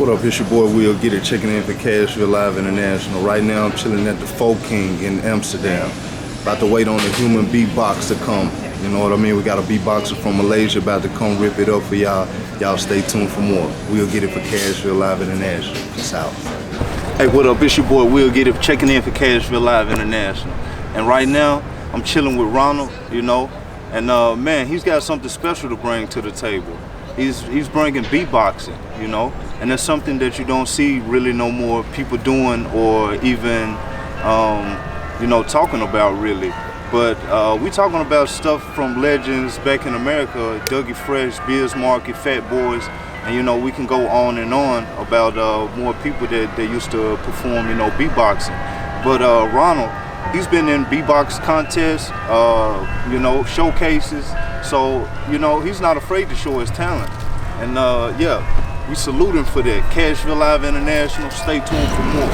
What up, it's your boy Will Get It, checking in for Cashville Live International. Right now I'm chilling at the Folk King in Amsterdam. About to wait on the human beatbox to come. You know what I mean? We got a beatboxer from Malaysia about to come rip it up for y'all. Y'all stay tuned for more. We'll Get It for Cashville Live International. Peace out. Hey, what up? It's your boy Will Get It, checking in for Cashville Live International. And right now, I'm chilling with Ronald, you know. And man, he's got something special to bring to the table. He's bringing beatboxing, you know. And that's something that you don't see really no more people doing or even, you know, talking about really. But we talking about stuff from legends back in America, Dougie Fresh, Biz Markie, Fat Boys, and you know, we can go on and on about more people that used to perform, you know, beatboxing. But Ronald, he's been in beatbox contests, you know, showcases, so, you know, he's not afraid to show his talent. And yeah, we salute him for that. Cashville Live International, stay tuned for more.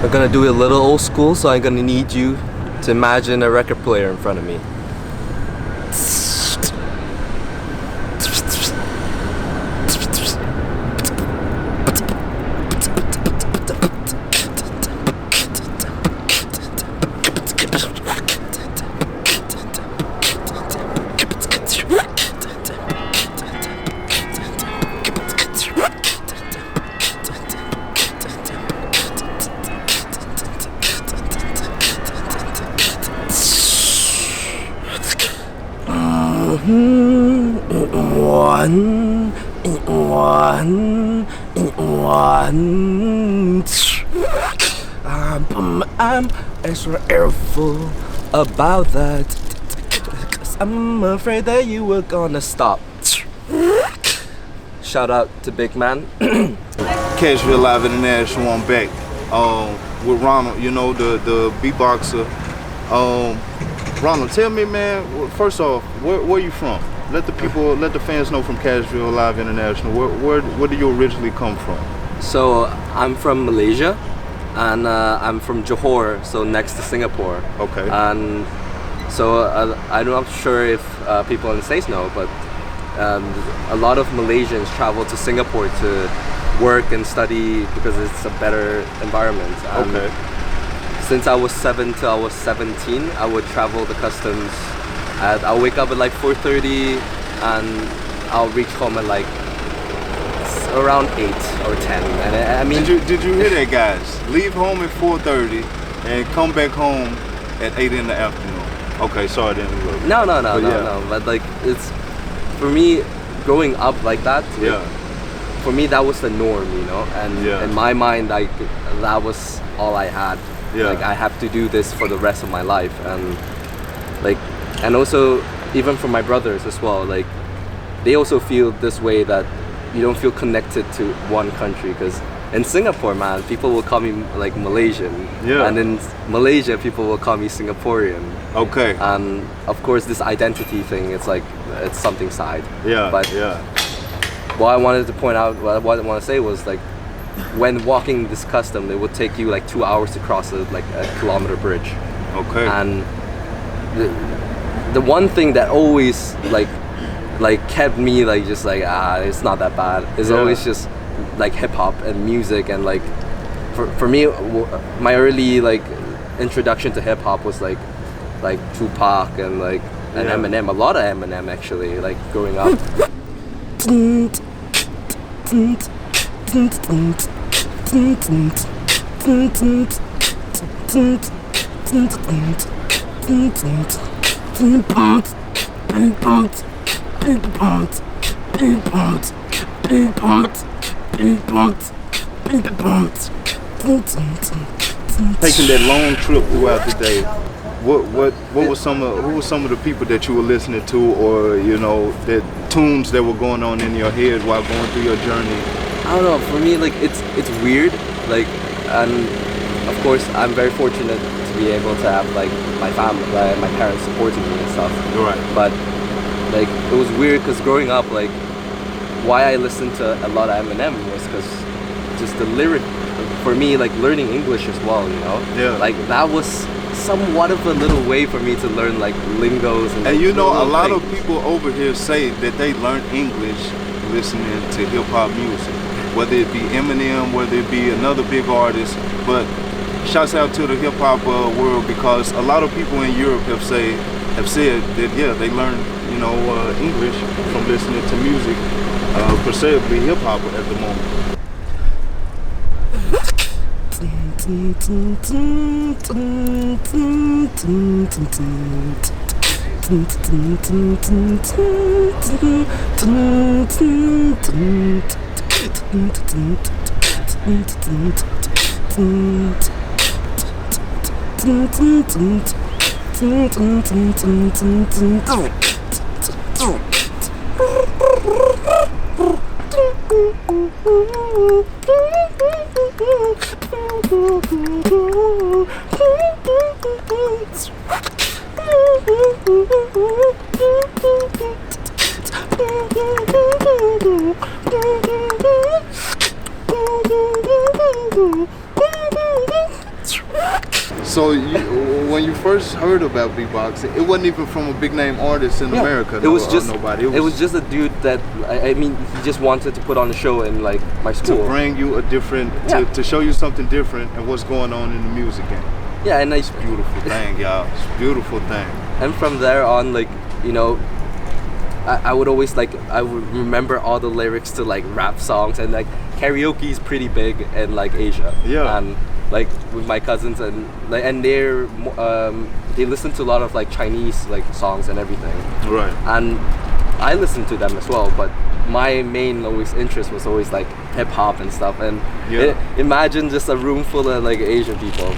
I'm gonna do it a little old school, so I'm gonna need you to imagine a record player in front of me. I'm extra careful about that, 'cause I'm afraid that you were gonna stop. Shout out to Big Man. Cashville Live International, I'm back with Ronald, you know, the beatboxer. Ronald, tell me, man, first off, where you from? Let the fans know from Cashville Live International. Where do you originally come from? So I'm from Malaysia, and I'm from Johor, so next to Singapore. Okay. And so I'm not sure if people in the States know, but a lot of Malaysians travel to Singapore to work and study because it's a better environment. And okay. Since I was 7 till I was 17, I would travel the customs. I'll wake up at like 4:30 and I'll reach home at like around 8 or 10. And I mean, did you hear that, guys? Leave home at 4:30 and come back home at 8 in the afternoon. Okay, sorry to interrupt. No. But like, it's, for me, growing up like that, yeah. For me that was the norm, you know. And yeah. in my mind, like, that was all I had. Yeah. Like, I have to do this for the rest of my life. And like, and also even for my brothers as well, like, they also feel this way, that you don't feel connected to one country, because in Singapore, man, people will call me like Malaysian, yeah. And in Malaysia, people will call me Singaporean. Okay. And of course, this identity thing, it's like, it's something side. Yeah. But yeah. What I wanted to point out, what I want to say was, like, when walking this custom, it would take you like 2 hours to cross a 1-kilometer bridge. Okay. And the one thing that always like kept me like just like it's not that bad is always just like hip hop and music. And like for me, my early like introduction to hip hop was like Tupac and Eminem, a lot of Eminem actually, like growing up. Taking that long trip throughout the day, who were some of the people that you were listening to, or you know, the tunes that were going on in your head while going through your journey? I don't know, for me, like, it's weird, like, and of course I'm very fortunate to be able to have like my family, my parents supporting me and stuff. Right. But like, it was weird because growing up, like, why I listened to a lot of Eminem was because just the lyric, for me, like learning English as well, you know? Yeah. Like, that was somewhat of a little way for me to learn like lingos and you know, a lot things. of people over here say that they learn English listening to hip hop music, whether it be Eminem, whether it be another big artist. But shouts out to the hip hop world, because a lot of people in Europe have said that yeah, they learn English from listening to music, preferably hip hop at the moment. So when you first heard about beatboxing, it wasn't even from a big name artist in America. It was just nobody. It was just a dude that I mean, he just wanted to put on a show in like my school to bring you a different, to show you something different and what's going on in the music game. Yeah, and it's a beautiful thing, y'all. It's a beautiful thing. And from there on, like, you know, I would always I would remember all the lyrics to like rap songs, and like karaoke is pretty big in like Asia. Yeah. And like with my cousins and they listen to a lot of like Chinese like songs and everything. Right. And I listened to them as well, but my main interest was always like hip hop and stuff. And imagine just a room full of like Asian people,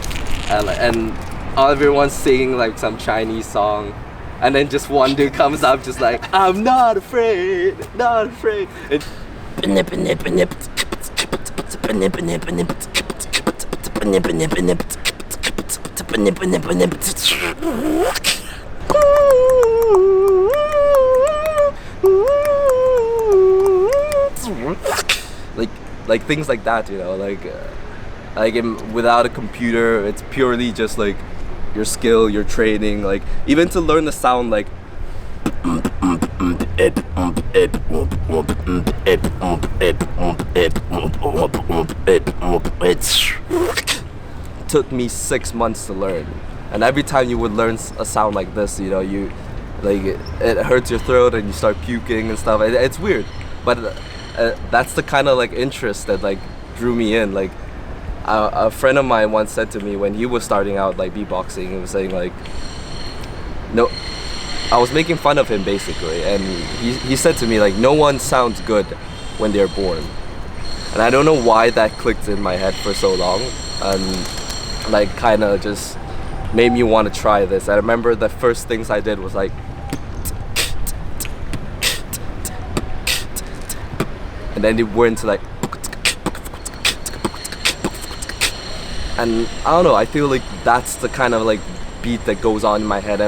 and everyone's singing like some Chinese song. And then just one dude comes up just like, I'm not afraid, not afraid. Like things like that, you know, without a computer, it's purely just like your skill, your training, like even to learn the sound, like took me 6 months to learn. And every time you would learn a sound like this, you know, you like it hurts your throat and you start puking and stuff. It's weird, but that's the kind of like interest that like drew me in. Like a friend of mine once said to me when he was starting out like beatboxing, he was saying like, no, I was making fun of him basically, and he said to me like, no one sounds good when they're born. And I don't know why that clicked in my head for so long, and like kind of just made me want to try this. I remember the first things I did was like, and then it went into like, and I don't know, I feel like that's the kind of like beat that goes on in my head.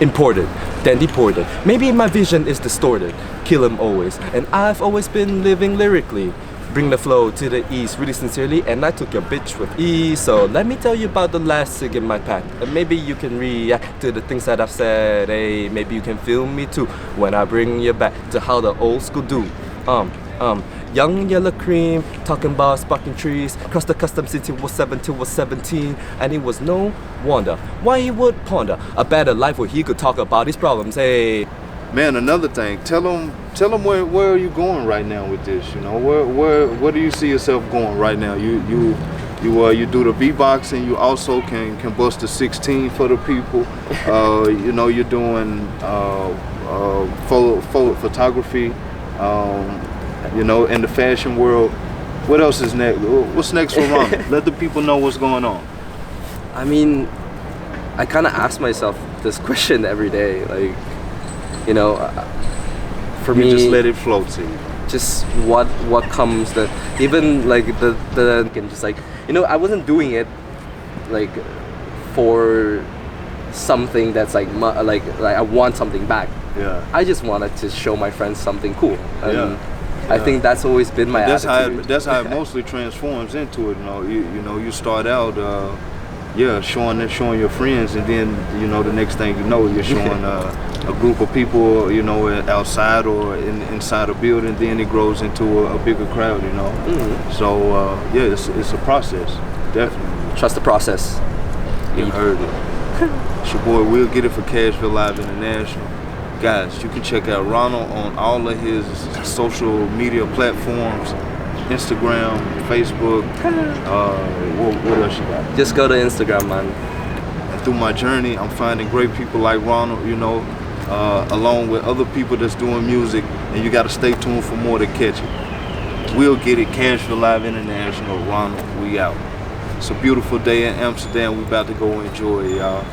Imported, then deported. Maybe my vision is distorted. Kill 'em always. And I've always been living lyrically. Bring the flow to the east, really sincerely. And I took your bitch with ease. So let me tell you about the last cig in my pack. And maybe you can react to the things that I've said. Hey, maybe you can feel me too when I bring you back to how the old school do. Young yellow cream, talking about sparking trees. Crossed the custom city was 7 till was 17, and it was no wonder why he would ponder a better life where he could talk about his problems. Hey, man, another thing. Tell them where are you going right now with this? You know, where do you see yourself going right now? You do the beatboxing. You also can bust a 16 for the people. You know, you're doing photography. You know, in the fashion world. What else is next? What's next for Ronald? Let the people know what's going on. I mean, I kind of ask myself this question every day. Like, you know, for me, just let it flow to you. Just what comes. That even like the and just like, you know, I wasn't doing it like for something that's like I want something back. Yeah. I just wanted to show my friends something cool. And I think that's always been my attitude. That's how it mostly transforms into it. You know, you start out yeah, showing your friends, and then you know the next thing you know, you're showing a group of people, you know, outside or inside a building. Then it grows into a bigger crowd, you know. So yeah, it's a process, definitely. Trust the process. You heard it. It's your boy Will Get It for Cashville Live International. Guys, you can check out Ronald on all of his social media platforms. Instagram, Facebook, what else you got? Just go to Instagram, man. And through my journey, I'm finding great people like Ronald, you know, along with other people that's doing music, and you gotta stay tuned for more to catch it. We'll Get It, Cashville Live International, Ronald, we out. It's a beautiful day in Amsterdam, we about to go enjoy it, y'all.